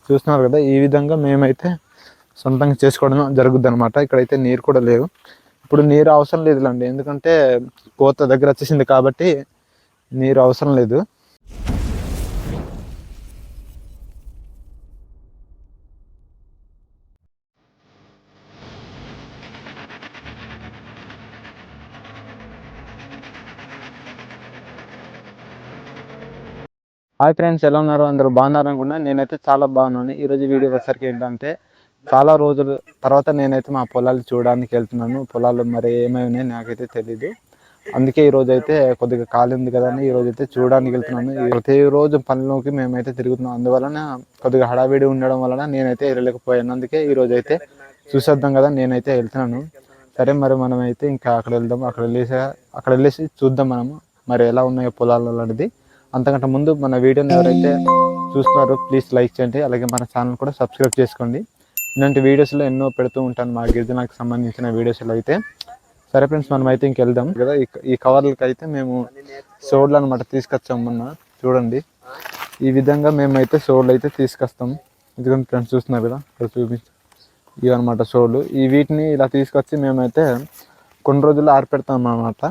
చూస్తున్నారు కదా, ఈ విధంగా మేమైతే సొంతంగా చేసుకోవడం జరుగుద్ది అనమాట. ఇక్కడైతే నీరు కూడా లేవు. ఇప్పుడు నీరు అవసరం లేదులండి, ఎందుకంటే కోత దగ్గర వచ్చేసింది కాబట్టి నీరు అవసరం లేదు. హాయ్ ఫ్రెండ్స్, ఎలా ఉన్నారు? అందరూ బాగున్నారు అనుకున్నా. నేనైతే చాలా బాగున్నాను. ఈరోజు వీడియో వచ్చరికి ఏంటంటే, చాలా రోజుల తర్వాత నేనైతే మా పొలాలు చూడడానికి వెళ్తున్నాను. పొలాలు మరి ఏమైనా నాకైతే తెలీదు. అందుకే ఈరోజు అయితే కొద్దిగా ఖాళీ ఉంది కదా అని ఈరోజు అయితే చూడడానికి వెళ్తున్నాను. ప్రతిరోజు పనిలోకి మేమైతే తిరుగుతున్నాం. అందువలన కొద్దిగా హడావిడి ఉండడం వలన నేనైతే వెళ్ళలేకపోయాను. అందుకే ఈరోజు అయితే చూసేద్దాం కదా నేనైతే వెళ్తున్నాను. సరే, మరి మనం అయితే ఇంకా అక్కడ వెళ్దాం. అక్కడ వెళ్ళేసి చూద్దాం మనము మరి ఎలా ఉన్నాయో పొలాలు అనేది. అంతకంటే ముందు మన వీడియోని ఎవరైతే చూస్తున్నారో ప్లీజ్ లైక్ చేయండి, అలాగే మన ఛానల్ కూడా సబ్స్క్రైబ్ చేసుకోండి. ఇలాంటి వీడియోస్లో ఎన్నో పెడుతూ ఉంటాను మా గిరిజనకు సంబంధించిన వీడియోస్లో అయితే. సరే ఫ్రెండ్స్, మనం అయితే ఇంకెళ్దాం కదా. ఈ కవర్లకి అయితే మేము సోడ్లు అనమాట తీసుకొచ్చాం మొన్న. చూడండి, ఈ విధంగా మేమైతే సోడ్లు అయితే తీసుకొస్తాం. ఎందుకంటే ఫ్రెండ్స్ చూస్తున్నారు కదా, ఇక్కడ చూపించి ఇవన్నమాట సోడ్లు. వీటిని ఇలా తీసుకొచ్చి మేమైతే కొన్ని రోజులు ఆరిపెడతాం అన్నమాట.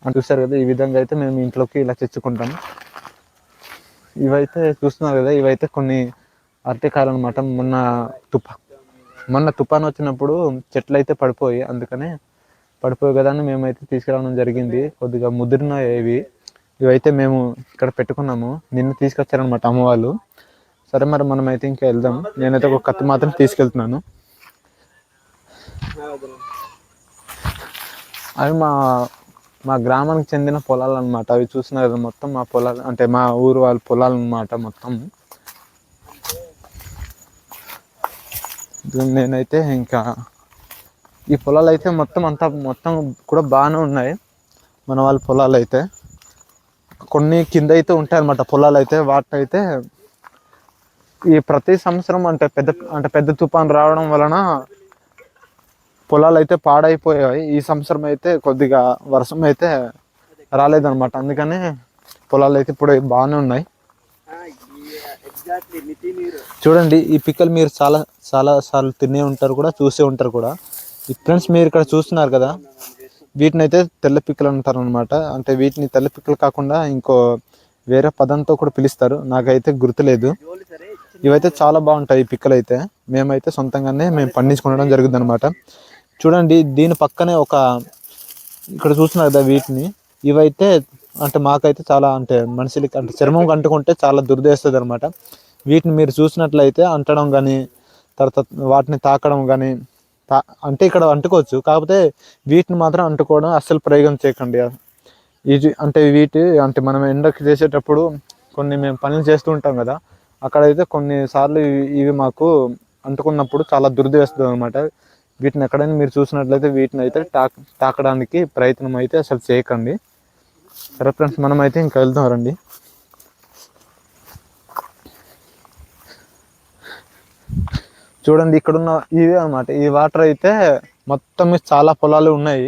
అని చూస్తారు కదా, ఈ విధంగా అయితే మేము ఇంట్లోకి ఇలా తెచ్చుకుంటాము. ఇవైతే చూస్తున్నారు కదా, ఇవైతే కొన్ని అరటికాయలు అనమాట. మొన్న తుఫాను వచ్చినప్పుడు చెట్లు అయితే పడిపోయి, అందుకనే పడిపోయి కదా అని మేమైతే తీసుకురావడం జరిగింది. కొద్దిగా ముదిరిన ఇవైతే మేము ఇక్కడ పెట్టుకున్నాము. నిన్న తీసుకొచ్చారనమాట అమ్మ వాళ్ళు. సరే, మరి మనం అయితే ఇంకా వెళ్దాం. నేనైతే ఒక కత్తి మాత్రం తీసుకెళ్తున్నాను. అవి మా గ్రామానికి చెందిన పొలాలు అనమాట. అవి చూసినా కదా, మొత్తం మా పొలాలు అంటే మా ఊరు వాళ్ళ పొలాలు అనమాట మొత్తం. నేనైతే ఇంకా ఈ పొలాలు అయితే మొత్తం కూడా బాగానే ఉన్నాయి. మన వాళ్ళ పొలాలు అయితే కొన్ని కింద అయితే ఉంటాయి అనమాట పొలాలు అయితే. వాటినైతే ఈ ప్రతి సంవత్సరం అంటే పెద్ద తుఫాను రావడం వలన పొలాలు అయితే పాడైపోయాయి. ఈ సంవత్సరం అయితే కొద్దిగా వర్షం అయితే రాలేదన్నమాట. అందుకనే పొలాలు అయితే ఇప్పుడు బాగానే ఉన్నాయి. చూడండి, ఈ పిక్కలు మీరు చాలా చాలా సార్లు తినే ఉంటారు కూడా, చూసే ఉంటారు కూడా. ఫ్రెండ్స్, మీరు ఇక్కడ చూస్తున్నారు కదా, వీటిని అయితే తెల్ల పిక్కలు అంటారు అనమాట. అంటే వీటిని తెల్ల పిక్కలు కాకుండా ఇంకో వేరే పదంతో కూడా పిలుస్తారు, నాకైతే గుర్తులేదు. ఇవైతే చాలా బాగుంటాయి ఈ పిక్కలు అయితే. మేమైతే సొంతంగానే మేము పండించుకోవడం జరుగుతుంది అనమాట. చూడండి, దీని పక్కనే ఇక్కడ చూస్తున్నారు కదా వీటిని. ఇవైతే అంటే మాకైతే చాలా అంటే మనుషులకి అంటే చర్మం అంటుకుంటే చాలా దురదేస్తుంది అనమాట. వీటిని మీరు చూసినట్లయితే అంటడం కానీ, తర్వాత వాటిని తాకడం కానీ అంటే ఇక్కడ అంటుకోవచ్చు, కాకపోతే వీటిని మాత్రం అంటుకోవడం అస్సలు ప్రయోగం చేయకండి. అంటే మనం ఎండకి చేసేటప్పుడు మేము పనులు చేస్తూ ఉంటాం కదా, అక్కడైతే కొన్నిసార్లు ఇవి మాకు అంటుకున్నప్పుడు చాలా దురదేస్తుంది అనమాట. వీటిని ఎక్కడైనా మీరు చూసినట్లయితే వీటిని అయితే తాకడానికి ప్రయత్నం అయితే అసలు చేయకండి. సరే ఫ్రెండ్స్, మనం అయితే ఇంకా వెళ్తాం రండి. చూడండి, ఇక్కడున్న ఇవే అనమాట. ఈ వాటర్ అయితే మొత్తం చాలా పొలాలు ఉన్నాయి.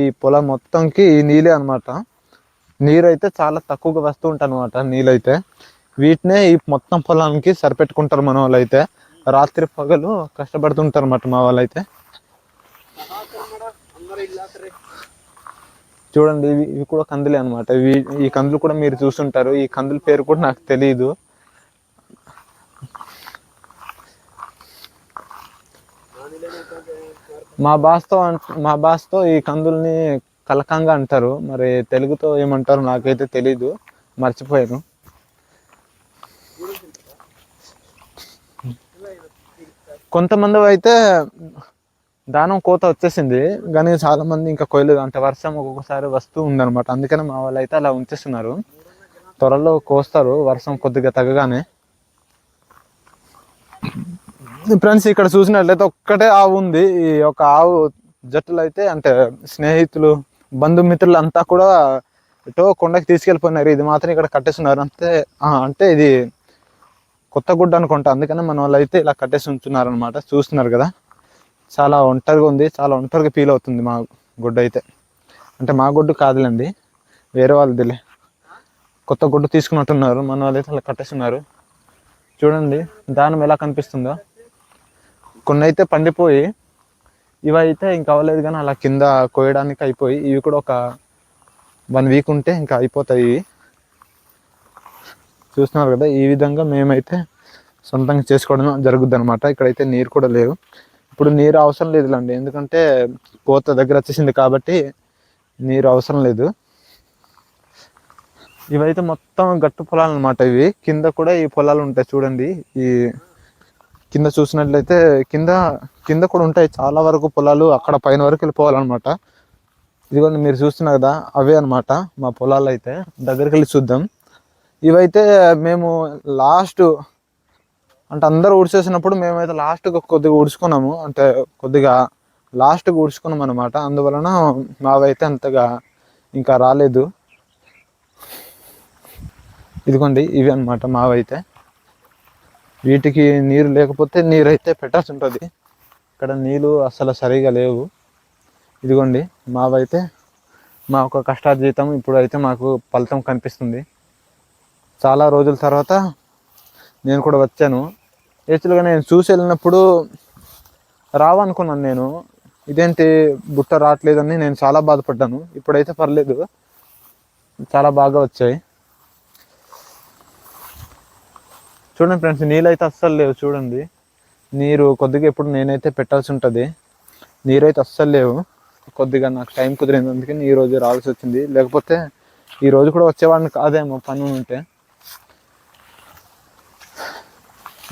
ఈ పొలం మొత్తంకి ఈ నీళ్ళే అనమాట. నీరు అయితే చాలా తక్కువగా వస్తూ ఉంటాయి అనమాట. నీళ్ళైతే వీటినే ఈ మొత్తం పొలానికి సరిపెట్టుకుంటారు మన వాళ్ళు అయితే. రాత్రి పగలు కష్టపడుతుంటారు అన్నమాట మా వాళ్ళు అయితే. చూడండి, ఇవి కూడా కందులే అనమాట. ఈ కందులు కూడా మీరు చూస్తుంటారు. ఈ కందుల పేరు కూడా నాకు తెలియదు. మా భాషతో ఈ కందుల్ని కలకంగా అంటారు. మరి తెలుగుతో ఏమంటారు నాకైతే తెలీదు, మర్చిపోయాను. కొంతమంది అయితే దానం కోత వచ్చేసింది, కానీ చాలా మంది ఇంకా కోయలేదు. అంటే వర్షం ఒక్కొక్కసారి వస్తూ ఉందన్నమాట. అందుకని మా వాళ్ళు అయితే అలా ఉంచేస్తున్నారు. త్వరలో కోస్తారు వర్షం కొద్దిగా తగ్గగానే. ఫ్రెండ్స్, ఇక్కడ చూసినట్లయితే ఒక్కటే ఆవు ఉంది. ఈ యొక్క ఆవు జట్టులు అయితే అంటే స్నేహితులు, బంధుమిత్రులు అంతా కూడా ఎటో కొండకి తీసుకెళ్ళిపోయినారు. ఇది మాత్రం ఇక్కడ కట్టేస్తున్నారు అంతే. అంటే ఇది కొత్త గుడ్డ అనుకుంటా, అందుకని మన వాళ్ళు అయితే ఇలా కట్టేసి ఉంటున్నారు అనమాట. చూస్తున్నారు కదా, చాలా ఒంటరిగా ఉంది, చాలా ఒంటరిగా ఫీల్ అవుతుంది మా గుడ్డ అయితే. అంటే మా గుడ్డు కాదులేండి, వేరే వాళ్ళదిలే. కొత్త గుడ్డు తీసుకున్నట్టున్నారు, మన వాళ్ళు అయితే అలా కట్టేస్తున్నారు. చూడండి దానం ఎలా కనిపిస్తుందో. కొన్ని అయితే పండిపోయి, ఇవైతే ఇంకా అవ్వలేదు కానీ అలా కింద కోయడానికి అయిపోయి, ఇవి కూడా ఒక 1 వీక్ ఉంటే ఇంకా అయిపోతాయి. చూస్తున్నారు కదా, ఈ విధంగా మేమైతే సొంతంగా చేసుకోవడం జరుగుద్ది అనమాట. ఇక్కడైతే నీరు కూడా లేవు. ఇప్పుడు నీరు అవసరం లేదులేండి, ఎందుకంటే కోత దగ్గర వచ్చేసింది కాబట్టి నీరు అవసరం లేదు. ఇవైతే మొత్తం గట్టు పొలాలు అనమాట. ఇవి కింద కూడా ఈ పొలాలు ఉంటాయి చూడండి. ఈ కింద చూసినట్లయితే కింద కూడా ఉంటాయి చాలా వరకు పొలాలు. అక్కడ పైన వరకు వెళ్ళిపోవాలన్నమాట. ఇదిగోండి మీరు చూస్తున్నారు కదా, అవే అనమాట మా పొలాలు. అయితే దగ్గరికి వెళ్ళి చూద్దాం. ఇవైతే మేము లాస్ట్ అంటే అందరూ ఊడ్చేసినప్పుడు మేమైతే లాస్ట్గా కొద్దిగా ఊడ్చుకున్నాము, అంటే కొద్దిగా లాస్ట్గా ఊడ్చుకున్నాం అనమాట. అందువలన మావైతే అంతగా ఇంకా రాలేదు. ఇదిగోండి ఇవి అనమాట మావైతే. వీటికి నీరు లేకపోతే నీరైతే పెట్టాల్సి ఉంటుంది. ఇక్కడ నీళ్ళు అసలు సరిగా లేవు. ఇదిగోండి మావైతే మా ఒక కష్టార్జితం ఇప్పుడైతే మాకు ఫలితం కనిపిస్తుంది. చాలా రోజుల తర్వాత నేను కూడా వచ్చాను. యాక్చువల్గా నేను చూసి వెళ్ళినప్పుడు రావనుకున్నాను నేను, ఇదేంటి బుట్ట రావట్లేదని నేను చాలా బాధపడ్డాను. ఇప్పుడైతే పర్లేదు, చాలా బాగా వచ్చాయి. చూడండి ఫ్రెండ్స్, నీళ్ళు అయితే అస్సలు లేవు. చూడండి నీరు కొద్దిగా ఇప్పుడు నేనైతే పెట్టాల్సి ఉంటుంది. నీరైతే అస్సలు లేవు. కొద్దిగా నాకు టైం కుదిరింది, అందుకని ఈరోజు రావాల్సి వచ్చింది. లేకపోతే ఈరోజు కూడా వచ్చేవాడిని కాదేమో పని ఉంటే.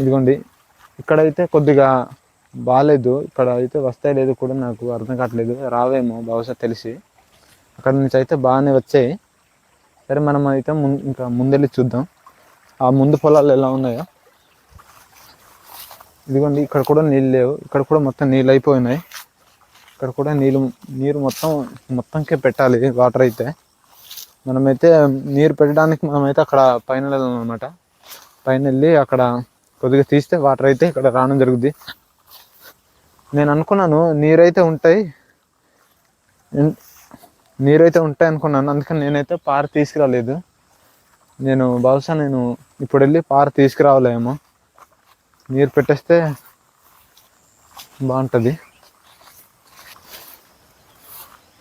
ఇదిగోండి ఇక్కడైతే కొద్దిగా బాగాలేదు. ఇక్కడ అయితే వస్తాయి లేదు కూడా నాకు అర్థం కావట్లేదు. రావేమో బహుశా తెలిసి. అక్కడ నుంచి అయితే బాగానే వచ్చాయి. సరే మనం అయితే ఇంకా ముందెళ్ళి చూద్దాం ఆ ముందు పొలాలు ఎలా ఉన్నాయో. ఇదిగోండి ఇక్కడ కూడా నీళ్ళు లేవు. ఇక్కడ కూడా మొత్తం నీళ్ళు అయిపోయినాయి. ఇక్కడ కూడా నీరు మొత్తంకే పెట్టాలి వాటర్ అయితే. మనమైతే నీరు పెట్టడానికి మనమైతే అక్కడ పైన వెళ్ళాలన్నమాట. పైన వెళ్ళి అక్కడ కొద్దిగా తీస్తే వాటర్ అయితే ఇక్కడ రావడం జరుగుద్ది. నేను అనుకున్నాను నీరైతే ఉంటాయి అనుకున్నాను, అందుకని నేనైతే పార తీసుకురాలేదు. బహుశా నేను ఇప్పుడు వెళ్ళి పార తీసుకురావాలేమో. నీరు పెట్టేస్తే బాగుంటుంది.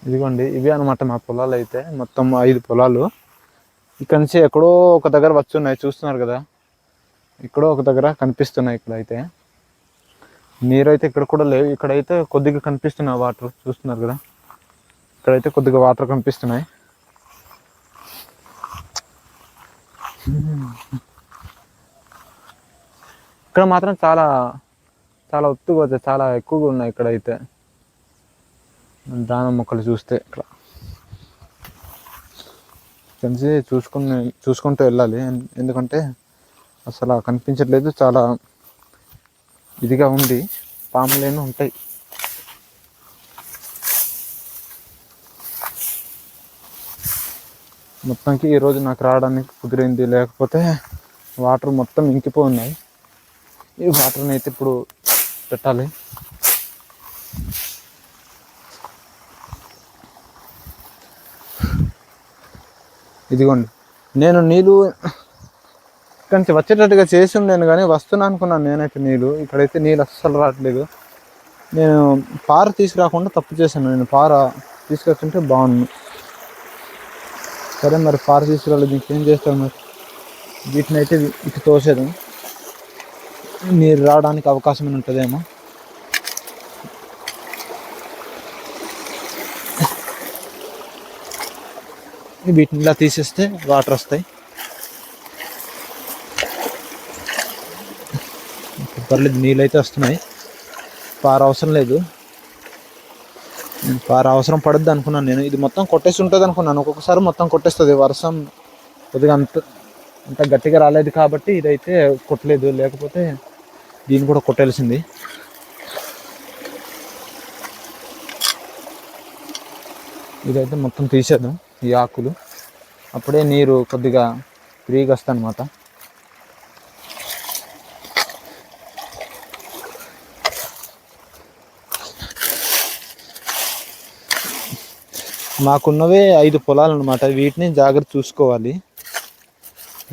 ఇదిగోండి ఇవే అనమాట మా పొలాలు అయితే. మొత్తం 5 పొలాలు. ఇక్కడ నుంచి ఎక్కడో ఒక దగ్గర వచ్చున్నాయి, చూస్తున్నారు కదా, ఎక్కడో ఒక దగ్గర కనిపిస్తున్నాయి. ఇక్కడైతే నీరు అయితే ఇక్కడ కూడా లేవు. ఇక్కడైతే కొద్దిగా కనిపిస్తున్నాయి వాటర్, చూస్తున్నారు కదా, ఇక్కడైతే కొద్దిగా వాటర్ కనిపిస్తున్నాయి. ఇక్కడ మాత్రం చాలా చాలా ఒత్తుగా వచ్చాయి, చాలా ఎక్కువగా ఉన్నాయి ఇక్కడైతే దానిమ్మ మొక్కలు చూస్తే. ఇక్కడ కలిసి చూసుకుంటూ వెళ్ళాలి, ఎందుకంటే అసలు కనిపించట్లేదు. చాలా ఇదిగా ఉంది, పాములేను ఉంటాయి. మొత్తానికి ఈరోజు నాకు రావడానికి కుదిరింది, లేకపోతే వాటర్ మొత్తం ఇంకిపోయి. ఈ వాటర్ని అయితే ఇప్పుడు పెట్టాలి. ఇదిగోండి నేను నీళ్ళు ఇక్కడి నుంచి వచ్చేటట్టుగా చేసి ఉండేను, కానీ వస్తున్నా అనుకున్నాను నేనైతే నీళ్ళు. ఇక్కడైతే నీళ్ళు అస్సలు రావట్లేదు. నేను పార తీసుకురాకుండా తప్పు చేశాను. నేను పార తీసుకొచ్చుంటే బాగుంది. సరే మరి పార తీసుకురాలేదు, ఇంకేం చేస్తాను మరి. వీటిని అయితే ఇటు తోసేది, నీరు రావడానికి అవకాశం ఉంటుందేమో. వీటిని ఇలా తీసేస్తే వాటర్ వస్తాయి. పర్లేదు, నీళ్ళు అయితే వస్తున్నాయి. పార అవసరం లేదు. పార అవసరం పడుద్ది అనుకున్నాను నేను. ఇది మొత్తం కొట్టేసి ఉంటుంది అనుకున్నాను. ఒక్కొక్కసారి మొత్తం కొట్టేస్తుంది. వర్షం కొద్దిగా అంత గట్టిగా రాలేదు కాబట్టి ఇదైతే కొట్టలేదు, లేకపోతే దీన్ని కూడా కొట్టాల్సింది. ఇదైతే మొత్తం తీసేద్దాం ఈ ఆకులు, అప్పుడే నీరు కొద్దిగా ఫ్రీగా వస్తుంది అన్నమాట. మాకున్నవే 5 పొలాలు అన్నమాట. వీటిని జాగ్రత్త చూసుకోవాలి,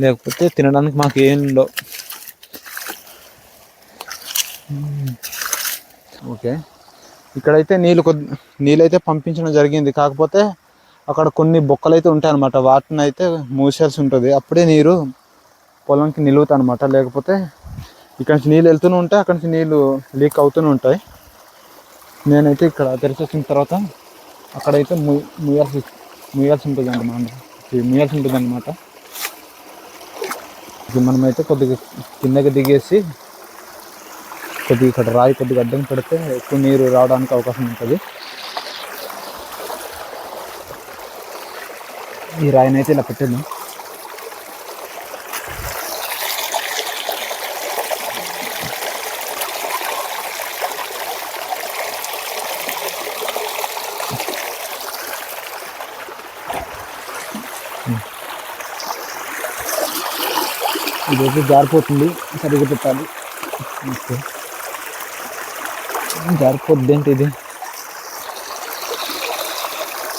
లేకపోతే తినడానికి మాకు ఏం ఉండవు. ఓకే, ఇక్కడైతే నీళ్ళైతే పంపించడం జరిగింది. కాకపోతే అక్కడ కొన్ని బొక్కలు అయితే ఉంటాయి అన్నమాట. వాటిని అయితే మూసేయాల్సి ఉంటుంది. అప్పుడే నీరు పొలంకి నిలుగుతాయి అనమాట. లేకపోతే ఇక్కడ నుంచి నీళ్ళు వెళ్తూనే ఉంటాయి, అక్కడి నుంచి నీళ్ళు లీక్ అవుతూనే ఉంటాయి. నేనైతే ఇక్కడ తెరిచొచ్చిన తర్వాత అక్కడైతే ముయ్యాల్సి ఉంటుంది అన్నమాట. మనమైతే కొద్దిగా కిందకి దిగేసి కొద్దిగా ఇక్కడ రాయి కొద్దిగా అడ్డం పెడితే ఎక్కువ నీరు రావడానికి అవకాశం ఉంటుంది. ఈ రాయిని అయితే ఇలా పెట్టేద్దాం. ఇదైతే జారిపోతుంది, సరిగ్గా పెట్టాలి. ఓకే, జారిపోద్ది ఏంటి ఇది.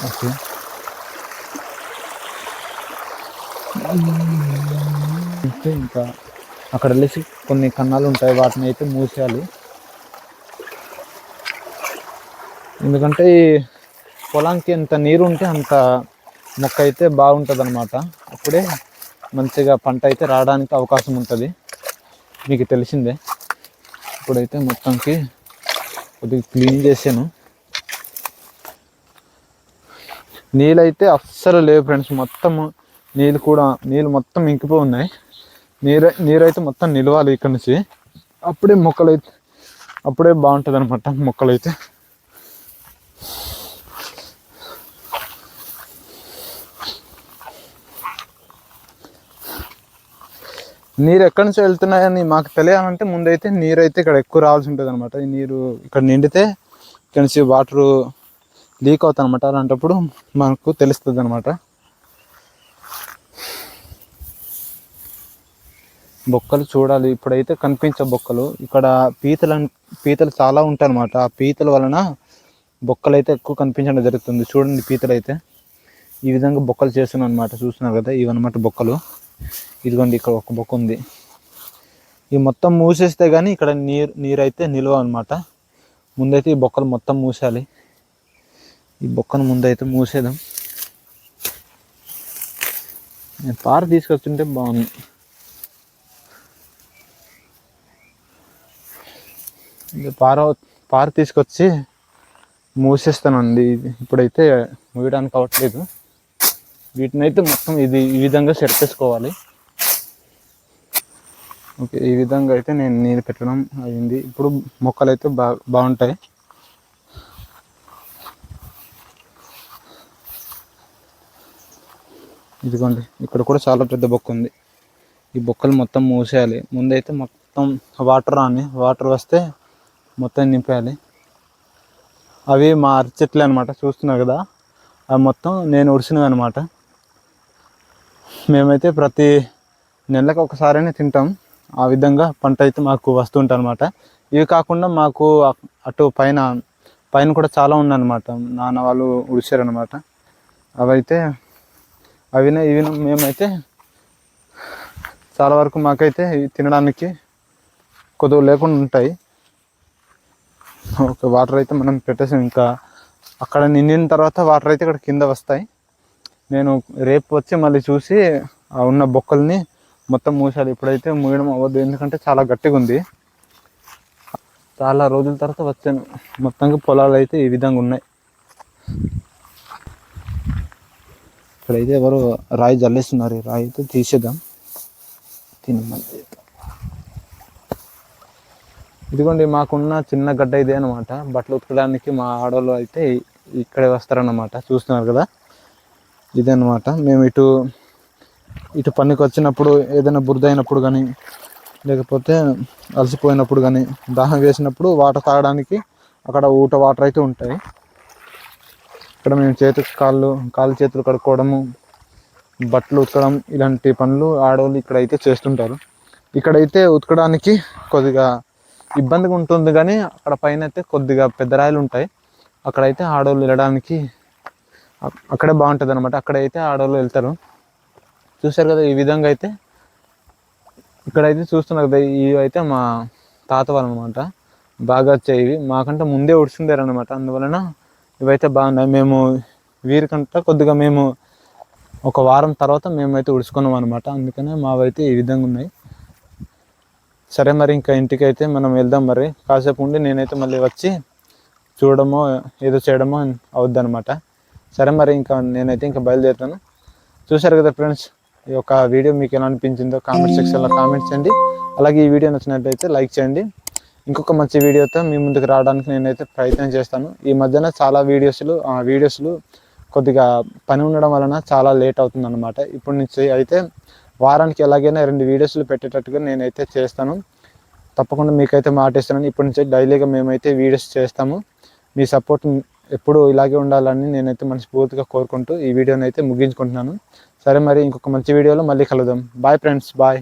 ఓకే, అంటే ఇంకా అక్కడ వెళ్ళేసి కొన్ని కన్నాలు ఉంటాయి, వాటిని అయితే మూసేయాలి. ఎందుకంటే ఈ పొలానికి ఎంత నీరు ఉంటే అంత మొక్క అయితే బాగుంటుంది అన్నమాట. అప్పుడే మంచిగా పంట అయితే రావడానికి అవకాశం ఉంటుంది. మీకు తెలిసిందే. ఇప్పుడైతే మొత్తానికి కొద్దిగా క్లీన్ చేసాను. నీళ్ళైతే అస్సలు లేవు ఫ్రెండ్స్. నీళ్ళు మొత్తం ఇంకిపోయి ఉన్నాయి. నీరైతే మొత్తం నిలవాలి ఇక్కడ నుంచి. అప్పుడే బాగుంటుంది అనమాట మొక్కలైతే. నీరు ఎక్కడి నుంచి వెళ్తున్నాయని మాకు తెలియాలంటే ముందైతే నీరు అయితే ఇక్కడ ఎక్కువ రావాల్సి ఉంటుంది అనమాట. ఈ నీరు ఇక్కడ నిండితే ఇక్కడ నుంచి వాటరు లీక్ అవుతాయి అనమాట. అలాంటప్పుడు మనకు తెలుస్తుంది అనమాట. బొక్కలు చూడాలి. ఇప్పుడైతే కనిపించే బొక్కలు ఇక్కడ పీతలు చాలా ఉంటాయి అనమాట. ఆ పీతల వలన బొక్కలు అయితే ఎక్కువ కనిపించడం జరుగుతుంది. చూడండి, పీతలు అయితే ఈ విధంగా బొక్కలు చేస్తున్నాయి అనమాట. చూస్తున్నారు కదా, ఇవన్నమాట బొక్కలు. ఇదిగోండి, ఇక్కడ ఒక బొక్క ఉంది. ఈ మొత్తం మూసేస్తే కానీ ఇక్కడ నీరు అయితే నిల్వ అనమాట. ముందైతే ఈ బొక్కలు మొత్తం మూసేయాలి. ఈ బొక్కను ముందైతే మూసేద్దాం. నేను పార తీసుకొచ్చుంటే బాగుంది. పార తీసుకొచ్చి మూసేస్తానండి. ఇప్పుడైతే మూయడానికి అవ్వట్లేదు. వీటిని అయితే మొత్తం ఈ విధంగా సెట్ చేసుకోవాలి. ఓకే, ఈ విధంగా అయితే నేను నీరు పెట్టడం అయింది. ఇప్పుడు మొక్కలు అయితే బాగుంటాయి. ఇదిగోండి, ఇక్కడ కూడా చాలా పెద్ద బొక్క ఉంది. ఈ బొక్కలు మొత్తం మూసేయాలి. ముందైతే మొత్తం వాటర్ వస్తే మొత్తం నింపేయాలి. అవి మా అరటి చెట్లే అనమాట. చూస్తున్నారు కదా, అవి మొత్తం నేను ఉడిసినవి అనమాట. మేమైతే ప్రతి నెలకు ఒకసారైనా తింటాం. ఆ విధంగా పంట అయితే మాకు వస్తుంటాయి అనమాట. ఇవి కాకుండా మాకు అటు పైన కూడా చాలా ఉందన్నమాట. నాన్న వాళ్ళు ఉడిచారనమాట. ఇవి మేమైతే చాలా వరకు మాకైతే తినడానికి కొద్దిగా లేకుండా ఉంటాయి. ఓకే, వాటర్ అయితే మనం పెట్టేసాం. ఇంకా అక్కడ నిండిన తర్వాత వాటర్ అయితే ఇక్కడ కింద వస్తాయి. నేను రేపు వచ్చి మళ్ళీ చూసి ఉన్న బొక్కల్ని మొత్తం మూసాలి. ఇప్పుడైతే మూయడం అవ్వద్దు, ఎందుకంటే చాలా గట్టిగా ఉంది. చాలా రోజుల తర్వాత వచ్చాను. మొత్తంగా పొలాలు అయితే ఈ విధంగా ఉన్నాయి. ఇక్కడైతే ఎవరు రాయి జల్లేస్తున్నారు. రాయి అయితే తీసేద్దాం. ఇదిగోండి, మాకున్న చిన్న గడ్డ ఇదే అనమాట. బట్టలు ఉతకడానికి మా ఆడవాళ్ళు అయితే ఇక్కడే వస్తారన్నమాట. చూస్తున్నారు కదా, ఇదే అనమాట. మేము ఇటు పనికి వచ్చినప్పుడు, ఏదైనా బురద అయినప్పుడు కానీ, లేకపోతే అలసిపోయినప్పుడు కానీ, దాహం వేసినప్పుడు వాటర్ తాగడానికి అక్కడ ఊట వాటర్ అయితే ఉంటాయి. ఇక్కడ మేము కాళ్ళు చేతులు కడుక్కోవడము, బట్టలు ఉతకడం, ఇలాంటి పనులు ఆడవాళ్ళు ఇక్కడైతే చేస్తుంటారు. ఇక్కడైతే ఉతకడానికి కొద్దిగా ఇబ్బందిగా ఉంటుంది, కానీ అక్కడ పైన అయితే కొద్దిగా పెద్ద రాయలు ఉంటాయి. అక్కడైతే ఆడవాళ్ళు వెళ్ళడానికి అక్కడే బాగుంటుంది అనమాట. అక్కడైతే ఆడవాళ్ళు వెళ్తారు. చూశారు కదా, ఈ విధంగా అయితే ఇక్కడైతే చూస్తున్నారు కదా, ఇవి అయితే మా తాత వాళ్ళు అనమాట. బాగా వచ్చాయి. ఇవి మాకంటే ముందే ఉడుచుండారు అనమాట, అందువలన ఇవైతే బాగున్నాయి. మేము వీరికంటే కొద్దిగా మేము ఒక వారం తర్వాత మేమైతే ఉడుచుకున్నాం అనమాట, అందుకనే మావైతే ఈ విధంగా ఉన్నాయి. సరే మరి ఇంకా ఇంటికి అయితే మనం వెళ్దాం. మరి కాసేపు ఉండి నేనైతే మళ్ళీ వచ్చి చూడడమో ఏదో చేయడమో అవుద్ది అనమాట. సరే మరి ఇంకా నేనైతే ఇంకా బయలుదేరుతాను. చూశారు కదా ఫ్రెండ్స్, ఈ యొక్క వీడియో మీకు ఎలా అనిపించిందో కామెంట్ సెక్షన్లో కామెంట్ చేయండి. అలాగే ఈ వీడియో నచ్చినట్లయితే లైక్ చేయండి. ఇంకొక మంచి వీడియోతో మీ ముందుకు రావడానికి నేనైతే ప్రయత్నం చేస్తాను. ఈ మధ్యన చాలా వీడియోస్లు కొద్దిగా పని ఉండడం వలన చాలా లేట్ అవుతుంది అనమాట. ఇప్పటి నుంచి అయితే వారానికి ఎలాగైనా 2 వీడియోస్లు పెట్టేటట్టుగా నేనైతే చేస్తాను. తప్పకుండా మీకైతే మాట ఇస్తున్నాను. ఇప్పటి నుంచి డైలీగా మేమైతే వీడియోస్ చేస్తాము. మీ సపోర్ట్ ఎప్పుడు ఇలాగే ఉండాలని నేనైతే మనస్ఫూర్తిగా కోరుకుంటూ ఈ వీడియోని అయితే ముగించుకుంటున్నాను. సరే మరి ఇంకొక మంచి వీడియోలో మళ్ళీ కలుద్దాం. Bye friends, bye.